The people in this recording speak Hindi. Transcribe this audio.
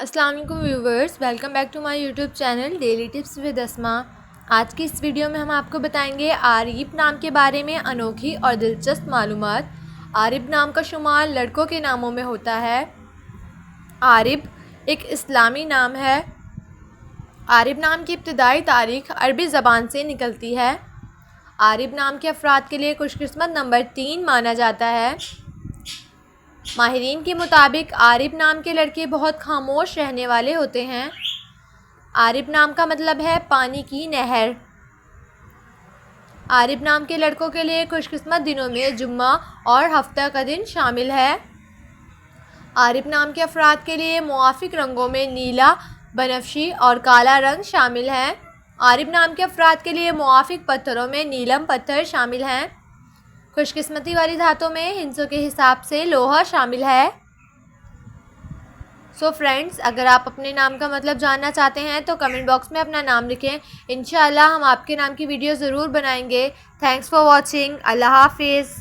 अस्सलाम वालेकुम viewers, welcome back to my YouTube channel daily tips with Asma. आज की इस वीडियो में हम आपको बताएंगे आरिब नाम के बारे में अनोखी और दिलचस्प मालूमात। आरिब नाम का शुमार लड़कों के नामों में होता है। आरिब एक इस्लामी नाम है। आरिब नाम की इब्तिदाई तारीख अरबी ज़बान से निकलती है। आरिब नाम के अफराद के लिए खुशकिस्मत नंबर 3 माना जाता है। माहिरीन के मुताबिक आरिब नाम के लड़के बहुत खामोश रहने वाले होते हैं। आरिब नाम का मतलब है पानी की नहर। आरिब नाम के लड़कों के लिए खुशकिस्मत दिनों में जुम्मा और हफ्ता का दिन शामिल है। आरिब नाम के अफराद के लिए मुआफिक रंगों में नीला, बनफशी और काला रंग शामिल है। आरिब नाम के अफराद के लिए मुआफिक पत्थरों में नीलम पत्थर शामिल हैं। खुशकिस्मती वाली धातों में हिंसों के हिसाब से लोहा शामिल है। सो फ्रेंड्स, अगर आप अपने नाम का मतलब जानना चाहते हैं तो कमेंट बॉक्स में अपना नाम लिखें। इंशाअल्लाह हम आपके नाम की वीडियो ज़रूर बनाएंगे। Thanks for watching. अल्लाह हाफिज़।